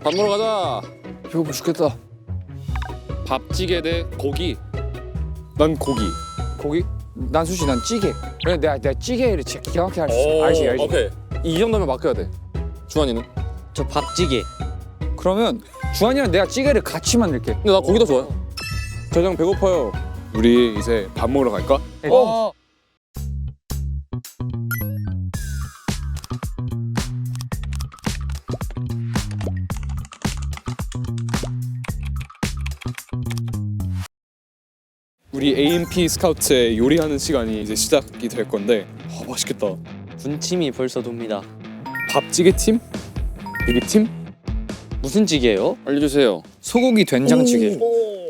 밥 먹으러 가자. 배고파 죽겠다. 밥찌개 대 고기. 난 고기. 고기? 난 솔직히 난 찌개. 그래 내가 찌개를 진짜 기가 막히게 할 수 있어. 알지 알지. 오케이. 이 정도면 맡겨야 돼. 주환이는? 저 밥찌개. 그러면 주한이랑 내가 찌개를 같이 만들게. 근데 나 고기도 좋아요. 저장 배고파요. 우리 이제 밥 먹으러 갈까? 어. 우리 A&P 스카우트의 요리하는 시간이 이제 시작이 될 건데 맛있겠다. 군침이 벌써 돕니다. 밥찌개 팀? 비비 팀? 무슨 찌개예요? 알려주세요. 소고기 된장찌개.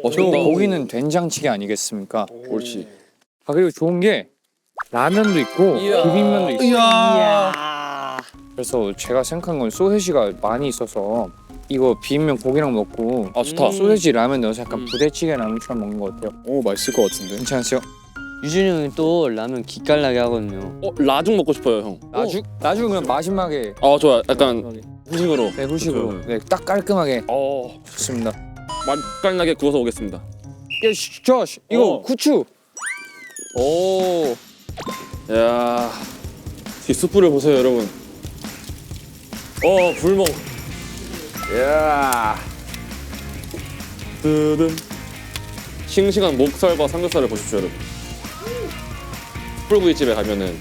맛있겠다. 고기는 된장찌개 아니겠습니까? 옳지. 아 그리고 좋은 게 라면도 있고 이야. 비빔면도 있어. 이야. 그래서 제가 생각한 건 소세지가 많이 있어서 이거 비빔면 고기랑 먹고 아 좋다. 소세지 라면 넣어서 약간 부대찌개 라면처럼 먹는 거 어때요? 오 맛있을 것 같은데. 괜찮으세요? 유준이 형이 또 라면 기깔나게 하거든요. 라죽 먹고 싶어요 형. 나중에 그냥 마지막에 좋아. 약간 후식으로. 네 후식으로 그쵸. 네, 딱 깔끔하게 어 좋습니다. 맛깔나게 구워서 오겠습니다. 야, 조시 이거 후추. 오. 야. 뒷수프를 보세요 여러분. 불멍. 야. 뜨든. 싱싱한 목살과 삼겹살을 보십시오 여러분. 숯불구이집에 가면은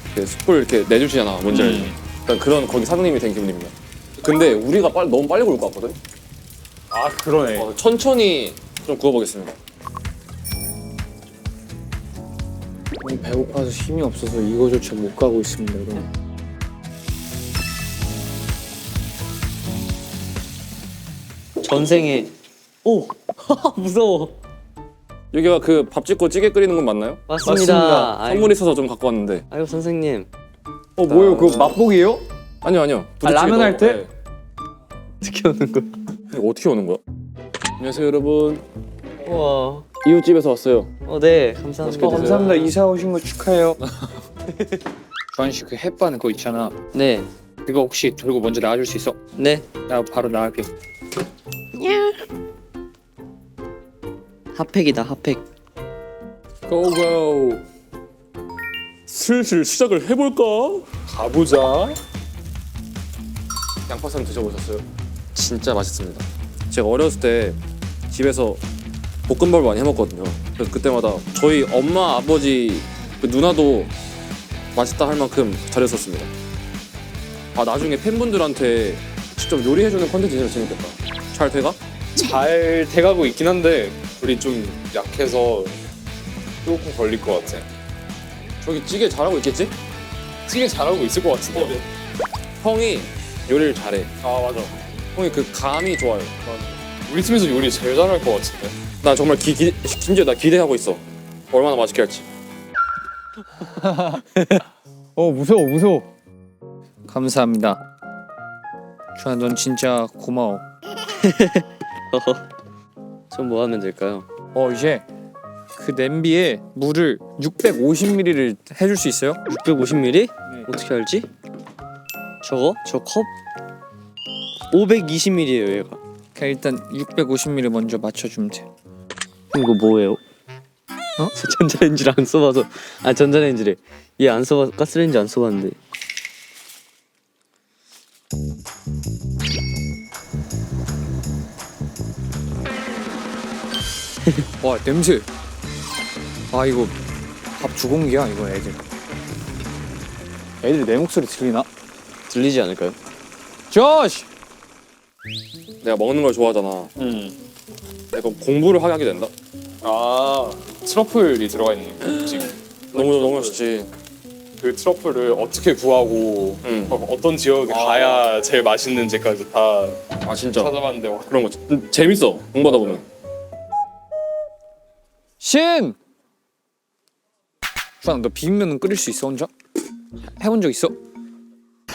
이렇게 숯불 이렇게 내주시잖아. 뭔지 알지? 약간 그런 거기 사장님이 된 기분입니다. 근데 우리가 너무 빨리 구울 것 같거든? 아 그러네. 천천히 좀 구워보겠습니다. 배고파서 힘이 없어서 이거조차 못 가고 있습니다, 여러분. 전생에 오 무서워. 여기가 그 밥 짓고 찌개 끓이는 건 맞나요? 맞습니다. 선물 있어서 좀 갖고 왔는데. 아이고 선생님. 뭐예요? 그거 맛보기예요? 아니요. 라면 할 때? 어떻게 오는 거야? 이거 어떻게 오는 거야? 안녕하세요 여러분. 우와. 이웃집에서 왔어요. 네 감사합니다. 감사합니다. 이사 오신 거 축하해요. 주한 씨 그 햇반 그거 있잖아. 네. 그거 혹시 들고 먼저 나와줄 수 있어? 네. 나 바로 나갈게. 핫팩이다 핫팩. 고고. 슬슬 시작을 해볼까? 가보자. 양파쌈 드셔보셨어요? 진짜 맛있습니다. 제가 어렸을 때 집에서 볶음밥을 많이 해먹거든요. 그래서 그때마다 저희 엄마, 아버지, 그 누나도 맛있다 할 만큼 잘했었습니다. 나중에 팬분들한테 직접 요리해주는 컨텐츠 진짜 재밌겠다. 잘 돼가? 잘 돼가고 있긴 한데 우리 좀 약해서 조금 걸릴 것 같아. 저기 찌개 잘하고 있겠지? 찌개 잘하고 있을 것 같은데. 형이 요리를 잘해. 아 맞아. 형이 그 감이 좋아요. 우리 팀에서 요리 제일 잘할 것 같은데. 나 정말 심지어 나 기대하고 있어. 얼마나 맛있게 할지. 무서워. 감사합니다. 주한 넌 진짜 고마워. 전 뭐 하면 될까요? 이제 그 냄비에 물을 650ml를 해줄 수 있어요? 650ml? 어떻게 알지? 저거? 저 컵? 520ml예요 얘가. 그냥 일단 650ml 먼저 맞춰주면 돼. 이거 뭐예요? 저 전자레인지를 안 써봐서. 전자레인지래. 얘 안 써봐. 가스레인지 안 써봤는데. 와 냄새. 이거 밥 두 공기야 이거 애들. 애들 내 목소리 들리나? 들리지 않을까요? 조시! 내가 먹는 걸 좋아하잖아. 내가 공부를 하게 된다. 아 트러플이 들어가 있는 지금. 너무 맛있지. 그 트러플을 어떻게 구하고 어떤 지역에 가야 제일 맛있는지까지 다 진짜 찾아봤는데 그런 거 재밌어. 공부하다 보면. 신! 주한 너 비빔면은 끓일 수 있어 혼자? 해본 적 있어?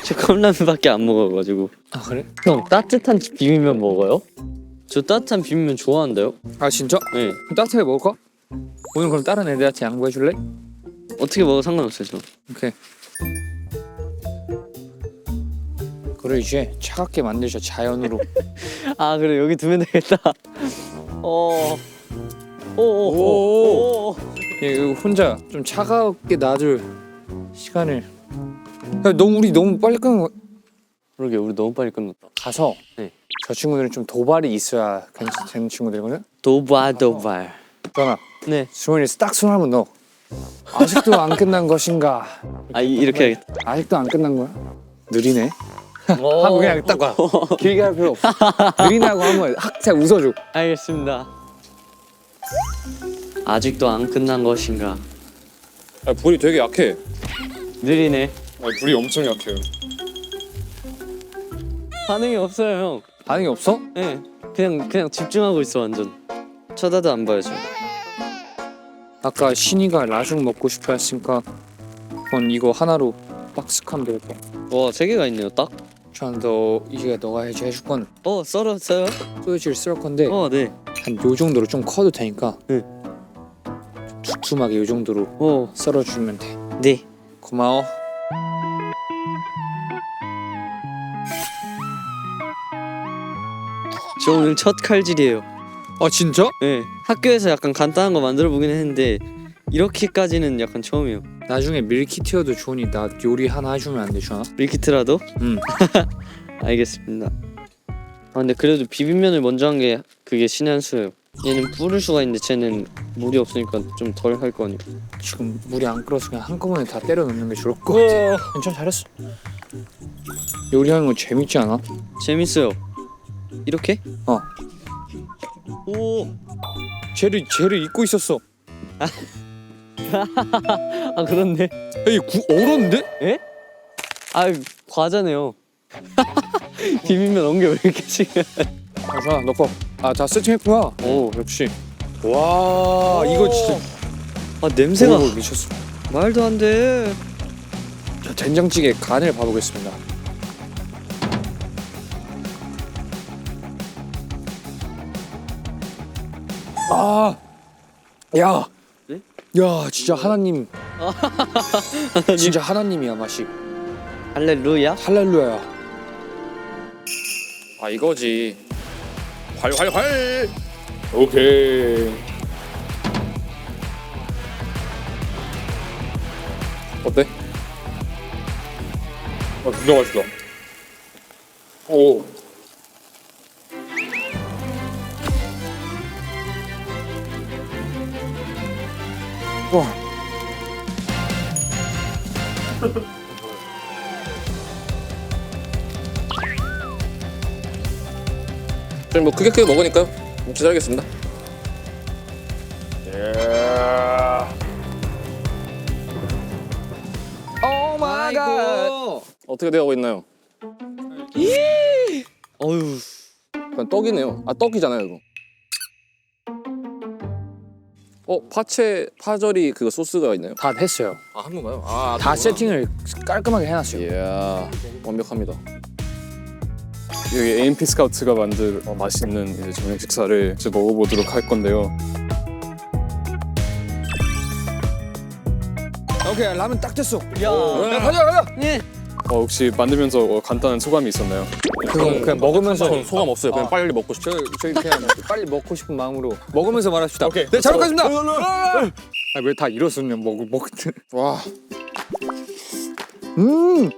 저 컵라면밖에 안 먹어가지고. 그래? 형 따뜻한 비빔면 먹어요? 저 따뜻한 비빔면 좋아한대요. 진짜? 네. 그럼 따뜻하게 먹을까? 오늘 그럼 다른 애들한테 양보해 줄래? 어떻게 먹어도 상관없어요 저. 오케이. 이거를 이제 차갑게 만들자 자연으로. 아 그래 여기 두면 되겠다. 오. 이거 혼자 좀 차갑게 놔둘 시간을. 야, 우리 너무 빨리 끄는 거. 그러게 우리 너무 빨리 끝났다. 가서 네. 저 친구들은 좀 도발이 있어야 괜찮은 친구들이거든. 도발. 그러나 네. 수원이 딱 손 한번 넣어. 아직도 안 끝난 것인가? 아 이렇게 하겠다. 아직도 안 끝난 거야? 느리네. 하고 그냥 딱 와. 길게 할 필요 없어. 느리네 하고 한번 학생 웃어줘. 알겠습니다. 아직도 안 끝난 것인가? 아, 불이 되게 약해. 느리네. 불이 엄청 약해요. 반응이 없어요 형. 반응이 없어? 네. 그냥 집중하고 있어 완전. 쳐다도 안 봐요 저. 아까 신이가 라죽 먹고 싶어 했으니까 그건 이거 하나로 박스하면 되겠다. 와 3개가 있네요 딱. 너 이게 너가 해줄 건 썰었어요? 소시지를 쓸 건데 네. 한 요 정도로 좀 커도 되니까 네. 좀 두툼하게 요 정도로 썰어주면 돼. 네. 고마워. 저 오늘 첫 칼질이에요. 아 진짜? 네. 학교에서 약간 간단한 거 만들어 보긴 했는데 이렇게까지는 약간 처음이에요. 나중에 밀키트여도 좋으니 나 요리 하나 해주면 안 돼, 주아? 밀키트라도? 응. 알겠습니다. 아 근데 그래도 비빔면을 먼저 한 게 그게 신의 한 수예요. 얘는 뿌릴 수가 있는데 쟤는 물이 없으니까 좀 덜 할 거 아니에요. 지금 물이 안 끓어서 그냥 한꺼번에 다 때려 넣는 게 좋을 것 같아. 괜찮아, 잘했어. 요리하는 거 재밌지 않아? 재밌어요. 이렇게? 어. 오. 쟤를 잊고 있었어. 아 그런데. 에이 얼었는데? 에? 아 과자네요. 비빔면 옮겨 왜 이렇게 지금? 자, 넣고. 자 세팅했구나. 오, 역시. 와, 이거 진짜. 아 냄새가 미쳤어. 말도 안 돼. 자, 된장찌개 간을 봐보겠습니다. 야, 네? 야, 진짜 하나님. 진짜 하나님이야 맛이. 할렐루야. 할렐루야. 아 이거지. 활활활. 오케이. 어때? 진짜 맛있다. 오. 와. 좀 뭐 크게 먹으니까 기다리겠습니다. 오 마이 갓. 어떻게 되어가고 있나요? 어휴. 그냥 떡이네요. 아 떡이잖아요 이거. 파절이 그거 소스가 있나요? 다 됐어요. 아 한 건가요? 다 세팅을 깔끔하게 해놨어요. 이야 완벽합니다. 여기 AMP 스카우트가 만든 맛있는 이제 저녁 식사를 이제 먹어보도록 할 건데요. 오케이, 라면 딱 됐어. 야. 가자. 예. 혹시 만들면서 간단한 소감이 있었나요? 그냥 먹으면서. 전 소감 없어요. 그냥 빨리 먹고 싶죠. 저희 그냥 빨리 먹고 싶은 마음으로 먹으면서 말합시다. 오케이. 네, 잘 먹겠습니다. 왜 다 이렇었냐 먹을 때. 와.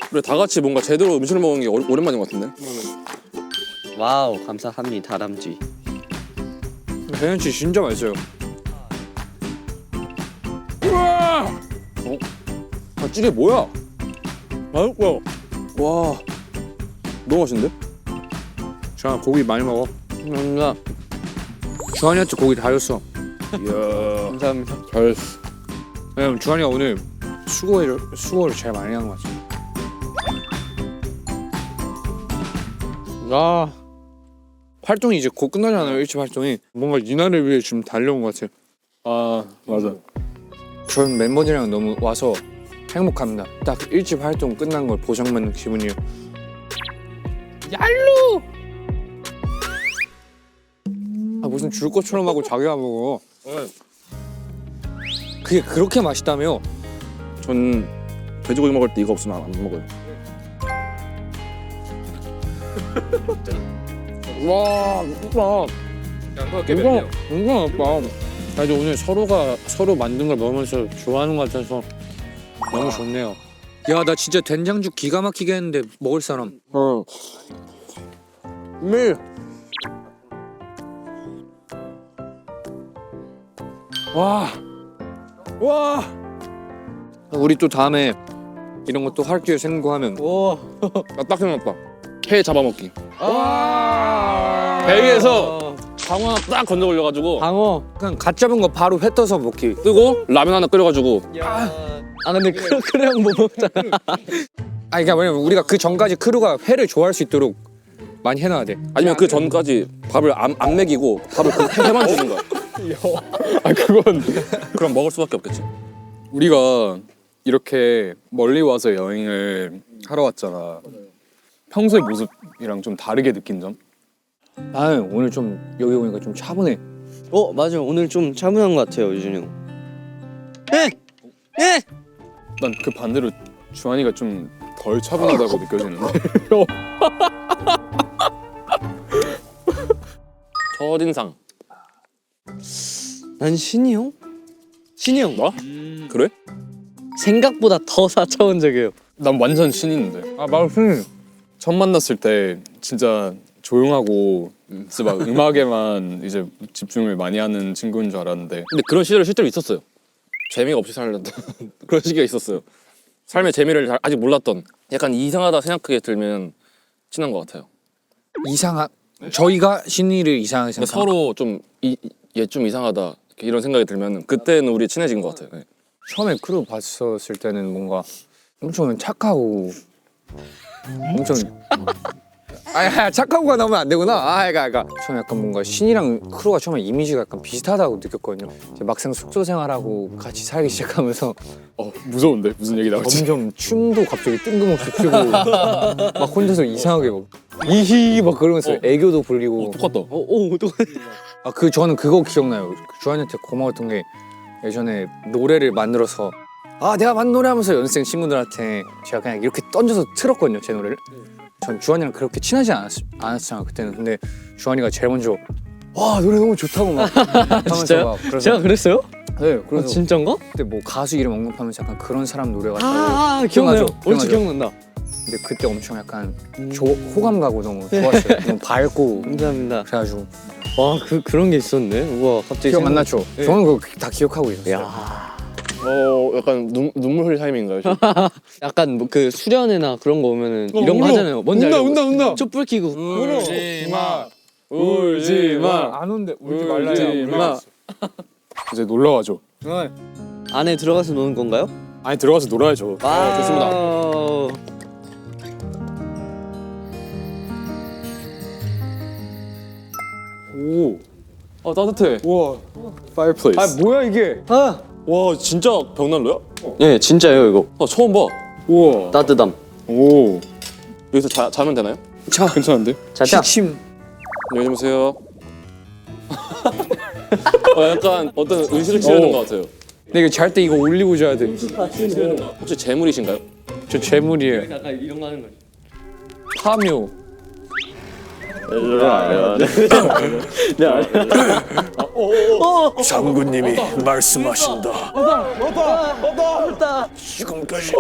그래 다 같이 뭔가 제대로 음식을 먹는 게 오랜만인 것 같은데. 와우 감사합니다 다람쥐. 대현씨 진짜 맛있어요. 찌개 뭐야? 맛있고요. 와 너무 맛있는데? 주환아 고기 많이 먹어. 뭔가 주환이한테 고기 다 줬어. 이야 감사합니다. 잘했어. 왜냐면 주환이가 오늘 수고를 제일 많이 한 것 같아. 아 활동이 이제 곧 끝나잖아요. 일집 활동이. 뭔가 이날을 위해 지금 달려온 것 같아요. 아 맞아. 전 멤버들이랑 너무 와서 행복합니다. 딱 일집 활동 끝난 걸 보상받는 기분이에요. 얄루! 무슨 줄 것처럼 하고 자기가 먹어. 그게 그렇게 맛있다며? 전 돼지고기 먹을 때 이거 없으면 안 먹어요. 와, 오빠. 이거 오빠. 그래도 오늘 서로가 서로 만든 걸 먹으면서 좋아하는 것 같아서 너무 좋네요. 야, 나 진짜 된장죽 기가 막히게 했는데 먹을 사람. 밀. 와. 와. 우리 또 다음에 이런 것도 할 기회 생고하면. 나 딱 생각났다. 회 잡아먹기. 와. 배 위에서 방어 하나 딱 건져 올려가지고 방어. 그냥 갓 잡은 거 바로 회 떠서 먹기. 뜨고 라면 하나 끓여가지고. 아 근데 그냥 못 먹잖아. 아니 그러니까 왜냐면 우리가 그 전까지 크루가 회를 좋아할 수 있도록 많이 해놔야 돼. 아니면 그 전까지 밥을 안 먹이고 밥을 그 회만 주는 거야. 아 그건 그럼 먹을 수밖에 없겠지. 우리가 이렇게 멀리 와서 여행을 하러 왔잖아. 평소의 모습이랑 좀 다르게 느낀 점? 나는 오늘 좀 여기 오니까 좀 차분해. 맞아 오늘 좀 차분한 것 같아요 유준이 형. 난 그 반대로 주한이가 좀 덜 차분하다고 느껴지는데. 첫인상. 난 신이 형? 신이 형 뭐? 그래? 생각보다 더 사차원적이에요. 난 완전 신인데. 아 말씀. 처음 만났을 때 진짜 조용하고 진짜 막 음악에만 이제 집중을 많이 하는 친구인 줄 알았는데 근데 그런 시절이 실제로 있었어요. 재미가 없이 살던 그런 시기가 있었어요. 삶의 재미를 아직 몰랐던 약간 이상하다 생각하게 들면 친한 것 같아요. 이상한. 저희가 신이를 이상하게 근데 생각. 서로 좀 얘 좀 이상하다 이런 생각이 들면 그때는 우리 친해진 것 같아요. 네. 처음에 크루 봤었을 때는 뭔가 엄청 착하고 엄청 아 착하고가 나오면 안 되구나. 그러니까 저는 약간 뭔가 신이랑 크루가 처음에 이미지가 약간 비슷하다고 느꼈거든요. 이제 막상 숙소 생활하고 같이 살기 시작하면서 무서운데 무슨 얘기 나올지. 점점 춤도 갑자기 뜬금없이 추고 막 혼자서 이상하게 막 이히 막 그러면서 애교도 부리고. 똑같다. 또 아 그 저는 그거 기억나요. 주한이한테 고마웠던 게 예전에 노래를 만들어서 내가 만든 노래 하면서 연습생 친구들한테 제가 그냥 이렇게 던져서 틀었거든요, 제 노래를. 전 주한이랑 그렇게 친하지 않았잖아 그때는. 근데 주한이가 제일 먼저 와 노래 너무 좋다고 막 하면서 진짜요? 막 그래서 제가 그랬어요? 네 그래서 진짠가? 그때 뭐 가수 이름 언급하면서 약간 그런 사람 노래 같다고 기억나요. 기억나죠? 얼추 기억나죠? 기억난다. 근데 그때 엄청 약간 호감 가고 너무 좋았어요. 너무 밝고 감사합니다. 그래가지고 와 그런 게 있었네. 우와 갑자기 기억 안 났죠? 네. 저는 그거 다 기억하고 있었어요. 야 약간 눈물 흘릴 타이밍인가요? 지금? 약간 뭐 그 수련회나 그런 거 오면은 이런 거 하잖아요. 뭔지 알죠? 운다. 촛불 켜고 울지 마. 안 온대. 울지 울지 마. 이제 놀러 가죠. 안에 들어가서 노는 건가요? 아니 들어가서 놀아야죠. 좋습니다. 오. 따뜻해. 우와. 파이어플레이스. 뭐야 이게? 와 진짜 벽난로야? 네 진짜예요 이거. 처음 봐. 우와. 따뜻함. 오. 여기서 자면 되나요? 괜찮은데? 자자. 침. 안녕히 주무세요. 약간 어떤 의식을 치르는 것 같아요. 근데 이거 잘 때 이거 올리고 자야 돼. 혹시 재물이신가요? 저 재물이에요. 약간 이런 거 하는 거지. 파묘. 장군님이 말씀하신다. 지금까지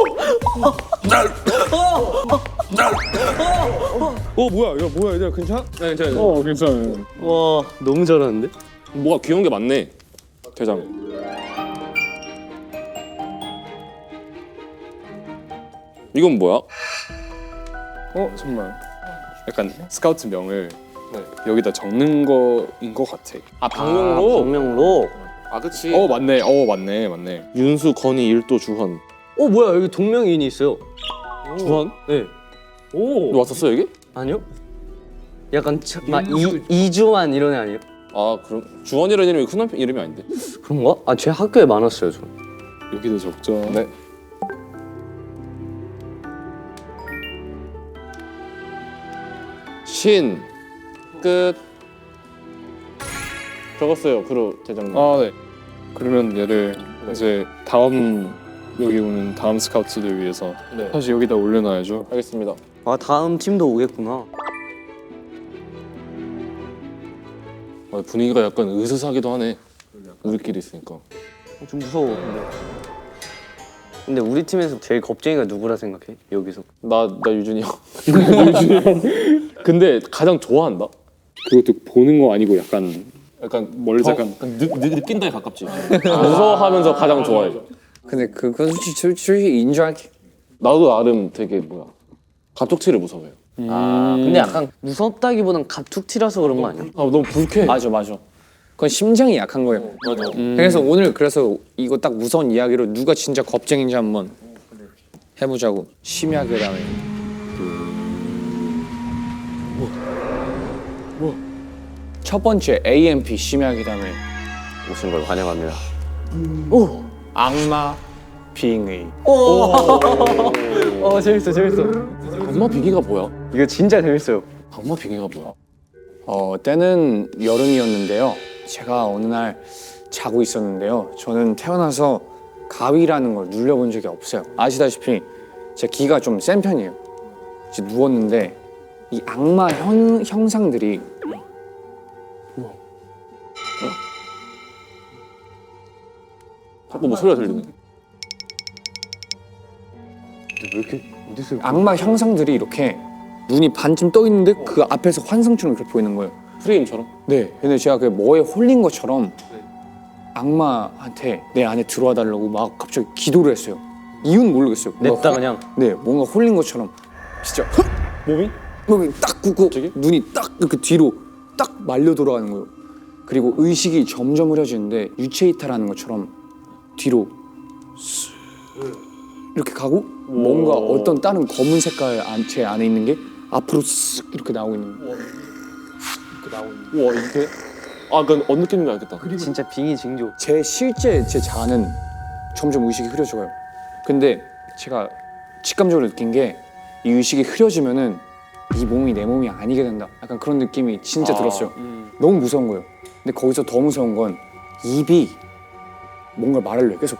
뭐야? 야 뭐야? 얘들아 괜찮아? 네, 괜찮아요. 괜찮아요. 와 너무 잘하는데? 뭐가 귀여운 게 많네. 대장. 이건 뭐야? 정말. 약간 스카우트 명을 여기다 적는 거인 것 같아. 방명록. 방명록. 그치. 맞네. 윤수, 건희, 일도, 주헌. 뭐야 여기 동명이인이 있어요. 주한? 네. 너 왔었어 여기? 아니요? 약간 이주환 이런 애 아니에요? 그럼 주헌이라는 이름이 흔한 이름이 아닌데. 그런가? 제 학교에 많았어요 저. 여기도 적죠. 네. 신 끝. 적었어요 프로 대장님. 네. 그러면 얘를 이제 다음 여기 오는 다음 스카우트들 위해서 네. 사실 여기다 올려놔야죠. 알겠습니다. 다음 팀도 오겠구나. 분위기가 약간 으스스하기도 하네. 우리끼리 있으니까. 좀 무서워 근데 우리 팀에서 제일 겁쟁이가 누구라 생각해? 여기서 나 유준이 형. 유준이 형. 근데 가장 좋아한다. 그것도 보는 거 아니고 약간 약간 멀리서 약간 느낀다에 가깝지. 무서워하면서 가장 좋아해. 근데 그건 솔직히 인정할게. 나도 나름 되게 갑툭튀를 무서워해요. 근데 약간 무섭다기보단 갑툭튀라서 그런 거 아니야? 너무 불쾌해. 맞아. 그건 심장이 약한 거예요. 맞아. 그래서 오늘 이거 딱 무서운 이야기로 누가 진짜 겁쟁인지 한번 해보자고. 심야그 다음에. 첫 번째 AMP 심야그 다음에 오신 걸 환영합니다. 악마 빙의. 재밌어. 악마 비기가 뭐야? 이거 진짜 재밌어요. 악마 비기가 뭐야? 때는 여름이었는데요. 제가 어느 날 자고 있었는데요. 저는 태어나서 가위라는 걸 눌려본 적이 없어요. 아시다시피 제 기가 좀 센 편이에요. 이제 누웠는데 이 악마 형상들이 자꾸 소리가 들리네. 악마 형상들이 이렇게 눈이 반쯤 떠 있는데 그 앞에서 환상처럼 이렇게 보이는 거예요. 프레임처럼? 네. 근데 제가 그 뭐에 홀린 것처럼 악마한테 내 안에 들어와 달라고 막 갑자기 기도를 했어요. 이유는 모르겠어요. 냈다 그냥. 네, 뭔가 홀린 것처럼 진짜 몸이 딱 굳고 갑자기? 눈이 딱 이렇게 뒤로 딱 말려 돌아가는 거예요. 그리고 의식이 점점 흐려지는데 유체 이탈하는 것처럼 뒤로 쓱 이렇게 가고 뭔가 어떤 다른 검은 색깔 제 안에 있는 게 앞으로 쓱 이렇게 나오고 있는 거예요. 우와 이렇게? 그건 어느 느낌인지 알겠다. 진짜 빙의 징조. 제 자아는 점점 의식이 흐려져요. 근데 제가 직감적으로 느낀 게 이 의식이 흐려지면은 이 몸이 내 몸이 아니게 된다. 약간 그런 느낌이 진짜 들었어요. 너무 무서운 거예요. 근데 거기서 더 무서운 건 입이 뭔가 말을 해요. 계속.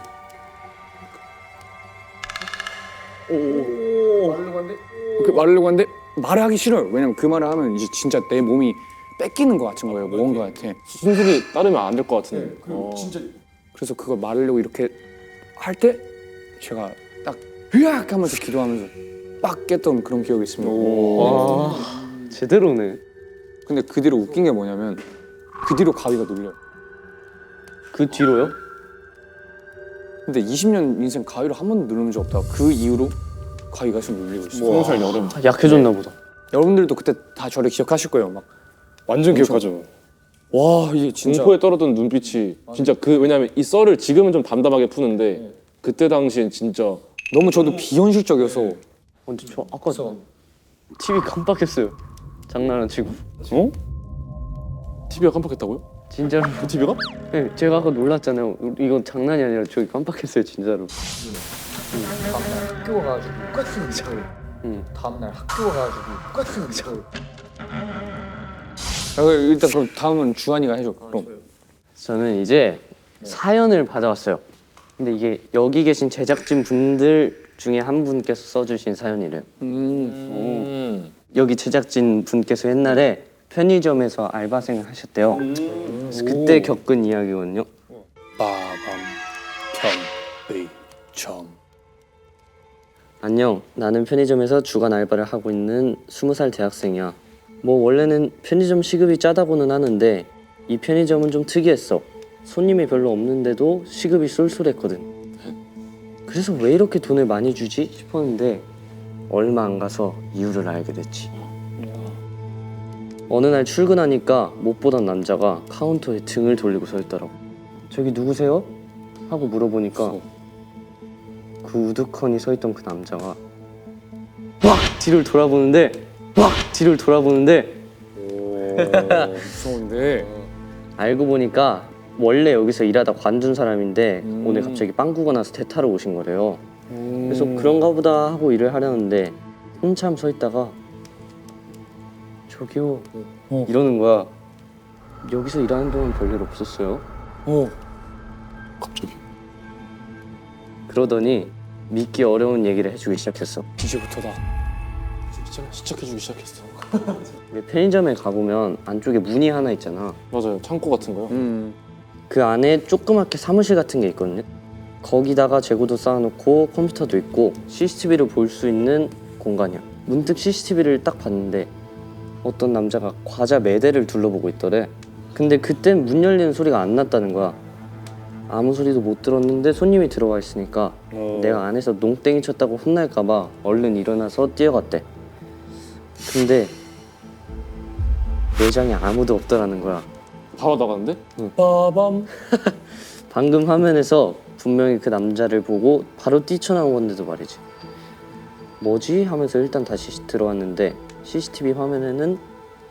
이렇게 말하려고 하는데 말을 하기 싫어요. 왜냐면 그 말을 하면 이제 진짜 내 몸이 뺏기는 것 같은 거예요. 뭔가 같아. 순순히 따르면 안 될 것 같은데. 그래서 그걸 말하려고 이렇게 할 때 제가 딱 으악 하면서 기도하면서 빡 깼던 그런 기억이 있습니다. 와 제대로네. 근데 그 뒤로 웃긴 게 뭐냐면 그 뒤로 가위가 눌려요. 그 뒤로요? 근데 20년 인생 가위를 한 번도 누른 적 없다가 그 이후로 가위가 계속 눌리고 있어요. 20살 여름. 약해졌나 보다. 여러분들도 그때 다 저를 기억하실 거예요. 막 완전 기억하죠. 와 이게 진짜 공포에 떨어든 눈빛이 진짜 왜냐면 이 썰을 지금은 좀 담담하게 푸는데 그때 당시엔 진짜 너무 저도 비현실적이어서 완전 저 아까 TV 깜빡했어요. 장난 안 치고. TV가 깜빡했다고요? 진짜로. 그 TV가? 네, 제가 아까 놀랐잖아요. 이건 장난이 아니라 저기 깜빡했어요 진짜로. 학교 가가지고 똑같은 걸 다음날 학교 가가지고 똑같은 걸 일단 그럼 다음은 주한이가 해줘. 그럼 저는 이제 사연을 받아왔어요. 근데 이게 여기 계신 제작진 분들 중에 한 분께서 써주신 사연이래요. 여기 제작진 분께서 옛날에 편의점에서 알바생을 하셨대요. 그래서 그때 겪은 이야기거든요. 빠밤 편의점. 안녕, 나는 편의점에서 주간 알바를 하고 있는 20살 대학생이야. 뭐 원래는 편의점 시급이 짜다고는 하는데 이 편의점은 좀 특이했어. 손님이 별로 없는데도 시급이 쏠쏠했거든. 그래서 왜 이렇게 돈을 많이 주지 싶었는데 얼마 안 가서 이유를 알게 됐지. 어느 날 출근하니까 못 보던 남자가 카운터에 등을 돌리고 서 있더라고. 저기 누구세요? 하고 물어보니까 그 우두커니 서 있던 그 남자가 막 뒤를 돌아보는데 무서운데. 알고 보니까 원래 여기서 일하다 관둔 사람인데 오늘 갑자기 빵꾸가 나서 대타로 오신 거래요. 그래서 그런가 보다 하고 일을 하려는데 한참 서 있다가 저기요 이러는 거야. 여기서 일하는 동안 별일 없었어요. 갑자기. 그러더니 믿기 어려운 얘기를 해주기 시작했어. 이제부터다. 시착해주기 시작했어. 우리 편의점에 가보면 안쪽에 문이 하나 있잖아. 맞아요. 창고 같은 거요. 그 안에 조그맣게 사무실 같은 게 있거든요. 거기다가 재고도 쌓아놓고 컴퓨터도 있고 CCTV를 볼 수 있는 공간이야. 문득 CCTV를 딱 봤는데 어떤 남자가 과자 매대를 둘러보고 있더래. 근데 그땐 문 열리는 소리가 안 났다는 거야. 아무 소리도 못 들었는데 손님이 들어와 있으니까 내가 안에서 농땡이 쳤다고 혼날까봐 얼른 일어나서 뛰어갔대. 근데 매장에 아무도 없더라는 거야. 바로 나가는데? 방금 화면에서 분명히 그 남자를 보고 바로 뛰쳐나온 건데도 말이지. 뭐지? 하면서 일단 다시 들어왔는데 CCTV 화면에는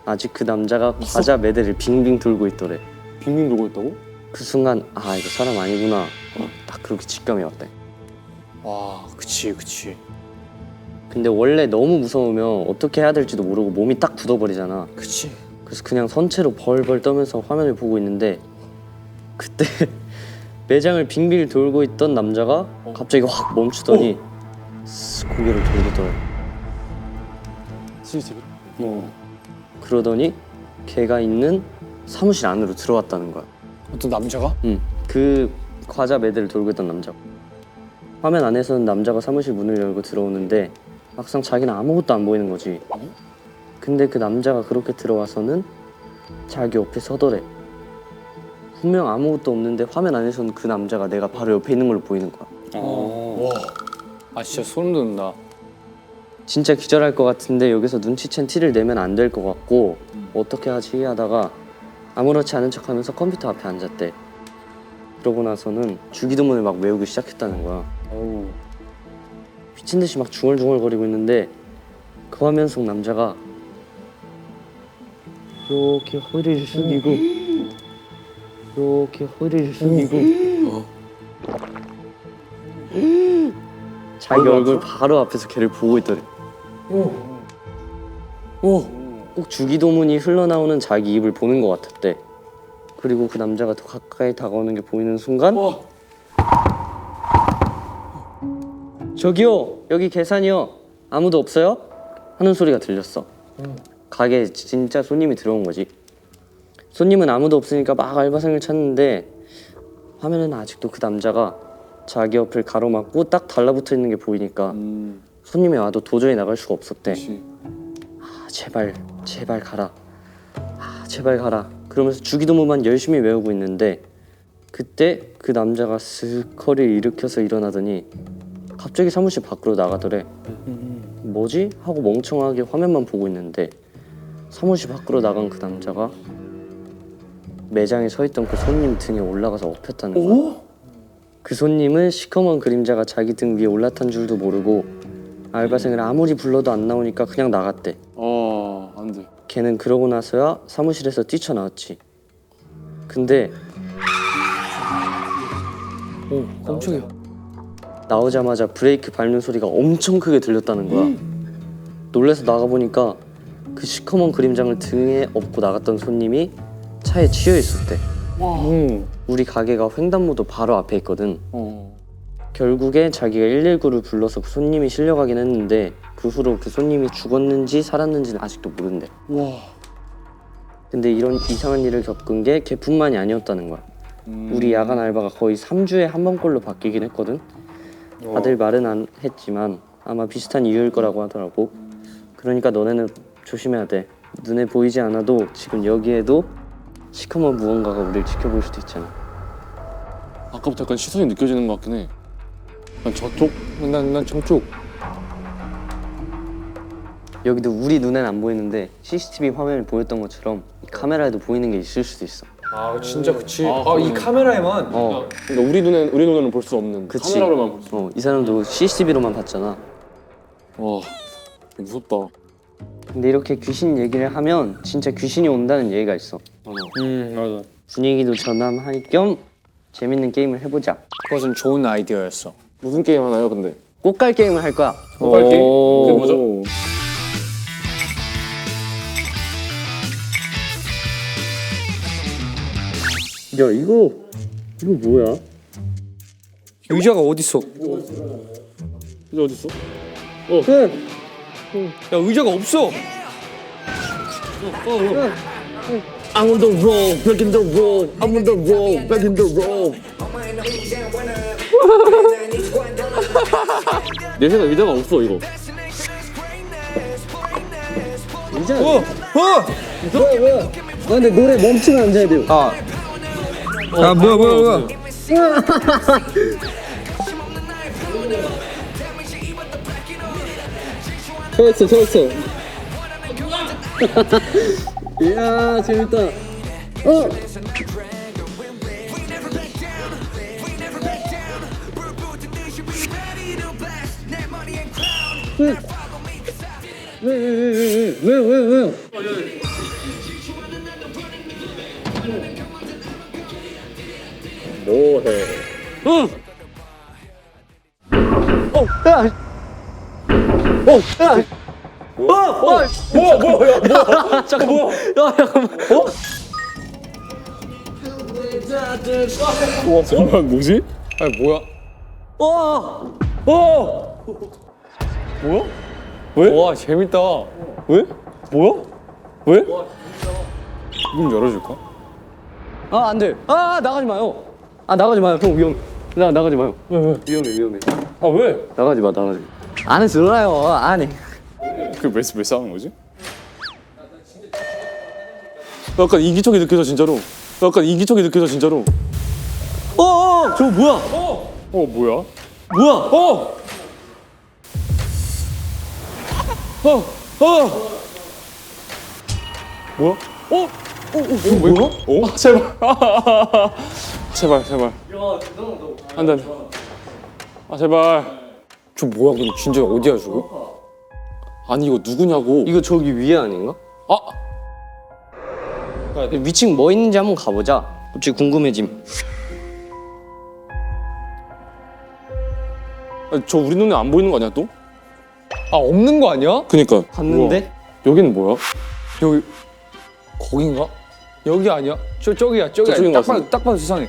아직 그 남자가 과자 매대를 빙빙 돌고 있더래. 빙빙 돌고 있다고? 그 순간 아 이거 사람 아니구나. 딱 그렇게 직감이 왔대. 와, 그치. 근데 원래 너무 무서우면 어떻게 해야 될지도 모르고 몸이 딱 굳어버리잖아. 그치. 그래서 그냥 선체로 벌벌 떠면서 화면을 보고 있는데 그때 매장을 빙빙 돌고 있던 남자가 갑자기 확 멈추더니 쓱 고개를 돌리더래. CCTV? 그러더니 걔가 있는 사무실 안으로 들어왔다는 거야. 어떤 남자가? 그 과자 매대를 돌고 있던 남자. 화면 안에서는 남자가 사무실 문을 열고 들어오는데 막상 자기는 아무것도 안 보이는 거지. 근데 그 남자가 그렇게 들어와서는 자기 옆에 서더래. 분명 아무것도 없는데 화면 안에서는 그 남자가 내가 바로 옆에 있는 걸로 보이는 거야. 아, 진짜 소름 돋는다. 진짜 기절할 것 같은데 여기서 눈치챈 티를 내면 안 될 것 같고 어떻게 하지 하다가 아무렇지 않은 척하면서 컴퓨터 앞에 앉았대. 그러고 나서는 주기도문을 막 외우기 시작했다는 거야. 미친 듯이 막 중얼중얼거리고 있는데 그 화면 속 남자가 이렇게 허리를 숙이고 이렇게 허리를 숙이고 자기 얼굴 바로 앞에서 걔를 보고 있더래. 꼭 주기도문이 흘러나오는 자기 입을 보는 것 같았대. 그리고 그 남자가 더 가까이 다가오는 게 보이는 순간 저기요 여기 계산이요 아무도 없어요? 하는 소리가 들렸어. 가게에 진짜 손님이 들어온 거지. 손님은 아무도 없으니까 막 알바생을 찾는데 화면에는 아직도 그 남자가 자기 옆을 가로막고 딱 달라붙어 있는 게 보이니까 손님이 와도 도저히 나갈 수가 없었대. 아 제발 가라. 아 제발 가라. 그러면서 주기도문만 열심히 외우고 있는데 그때 그 남자가 쓱 허리를 일으켜서 일어나더니 갑자기 사무실 밖으로 나가더래. 뭐지? 하고 멍청하게 화면만 보고 있는데 사무실 밖으로 나간 그 남자가 매장에 서 있던 그 손님 등에 올라가서 엎혔다는 거야. 그 손님은 시커먼 그림자가 자기 등 위에 올라탄 줄도 모르고 알바생을 아무리 불러도 안 나오니까 그냥 나갔대. 안 돼. 걔는 그러고 나서야 사무실에서 뛰쳐나왔지. 근데 깜짝이야. 나오자마자 브레이크 밟는 소리가 엄청 크게 들렸다는 거야. 놀라서 나가보니까 그 시커먼 그림장을 등에 업고 나갔던 손님이 차에 치여 있었대. 우리 가게가 횡단보도 바로 앞에 있거든. 결국에 자기가 119를 불러서 그 손님이 실려가긴 했는데 그 후로 그 손님이 죽었는지 살았는지는 아직도 모른대. 근데 이런 이상한 일을 겪은 게 걔뿐만이 아니었다는 거야. 우리 야간 알바가 거의 3주에 한 번꼴로 바뀌긴 했거든. 다들 말은 안 했지만 아마 비슷한 이유일 거라고 하더라고. 그러니까 너네는 조심해야 돼. 눈에 보이지 않아도 지금 여기에도 시커먼 무언가가 우리를 지켜볼 수도 있잖아. 아까부터 약간 시선이 느껴지는 것 같긴 해. 난 저쪽? 난 저쪽. 여기도 우리 눈엔 안 보이는데 CCTV 화면에 보였던 것처럼 이 카메라에도 보이는 게 있을 수도 있어. 아, 진짜 그치. 아, 이 그러네. 카메라에만. 그러니까 우리 눈에는 볼 수 없는 그치. 카메라로만 볼 수. 이 사람도 CCTV로만 봤잖아. 와, 무섭다. 근데 이렇게 귀신 얘기를 하면 진짜 귀신이 온다는 얘기가 있어. 맞아. 분위기도 전환할 겸 재밌는 게임을 해보자. 그것은 좋은 아이디어였어. 무슨 게임 하나요, 근데? 꽃갈 게임을 할 거야. 꽃갈 게임? 그게 뭐죠? 야 이거 뭐야? 의자가 어딨어? 이게 어딨어? 끝. 야 의자가 없어. I'm on the road, back in the road. I'm on the road, back in the road. 내 생각 의자가 없어 이거. 근데 노래 멈추면 앉아야 돼요. 아 뭐야. 좋았어. 이야 재밌다. 왜요? 와 잠깐 뭐지? 아니 뭐야? 왜? 와 재밌다. 왜? 뭐야? 왜? 문 열어줄까? 아 안 돼. 아 나가지 마요. 아 나가지 마요. 형 위험. 나가지 마요. 왜? 위험해. 아 왜? 나가지 마. 안에 들어와요. 안에. 왜 싸우는 거지? 약간 이기적이 느껴져 진짜로. 저거 뭐야? 뭐야? 왜? 제발. 안 돼. 아 제발. 저 뭐야? 근데 진짜 어디야 저거? 아니 이거 누구냐고. 이거 저기 위에 아닌가? 아 위층 뭐 있는지 한번 가보자. 갑자기 궁금해짐. 아니, 저 우리 눈에 안 보이는 거 아니야 또? 아 없는 거 아니야? 그니까. 봤는데? 여기는 뭐야? 여기 거긴가? 여기 아니야? 저기야. 저쪽인 것 딱 봐도 세상에.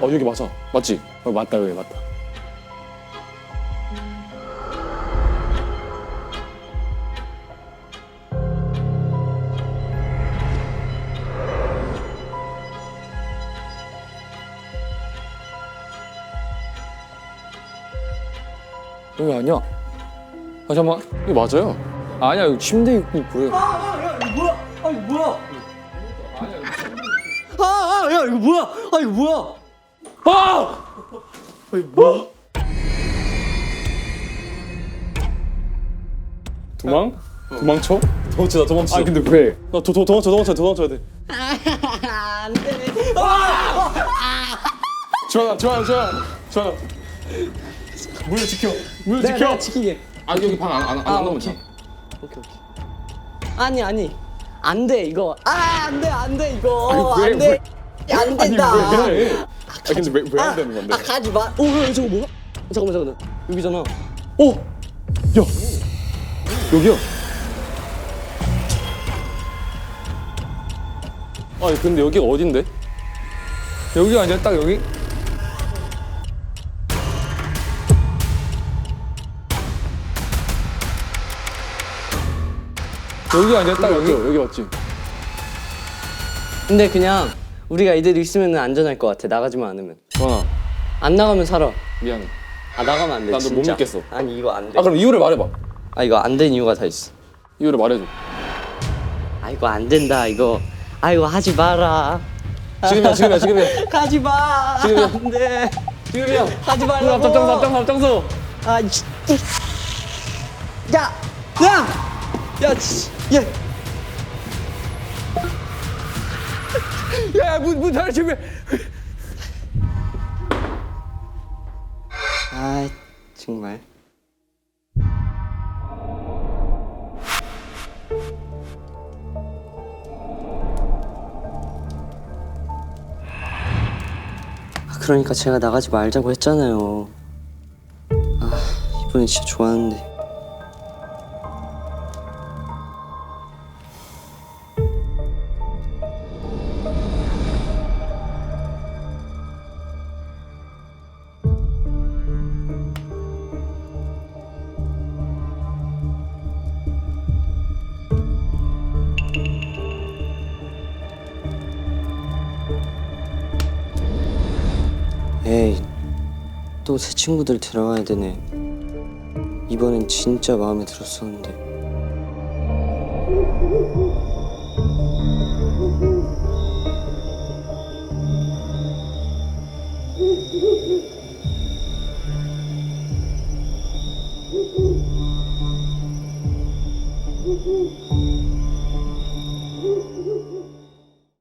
여기 맞아. 맞지? 맞다 여기 맞다. 여기 아니야? 아 잠깐만. 여기 맞아요. 아니야 여기 침대 있고 그래. 야 이거 뭐야? 도망쳐? 도망쳐. 아 근데 왜? 나 도망쳐야 돼. 주환아 문을 지켜 내가 지키게. 아 여기 방 안 나오면 돼. 오케이. 아니 안 돼 이거. 안 돼 이거. 아니, 안 돼. 안 된다. 왜? 아 근데 왜 안 되는 건데? 가지 마. 야, 저거 뭐야? 잠깐만. 여기잖아. 여기요. 아니 근데 여기가 어딘데? 여기 아니야 딱 여기? 여기 아니야 딱 여기? 여기 맞지? 근데 그냥 우리가 이대로 있으면 안전할 것 같아. 나가지만 않으면. 주환아 안 나가면 살아. 미안해. 나가면 안 돼. 나너 못 진짜. 믿겠어. 아니 이거 안 돼. 아 그럼 이유를 말해봐. 이거 안 된 이유가 다 있어. 이유를 말해줘. 이거 안 된다 이거. 이거 하지 마라. 지금이야. 가지 마. 지금이야. 안 돼. 지금이야. 하지 말라고. 앞장서. 얘. 야문 닫아 제발. 정말. 그러니까 제가 나가지 말자고 했잖아요. 이번엔 진짜 좋아하는데. 에이, 또 새 친구들 데려와야 되네. 이번엔 진짜 마음에 들었었는데.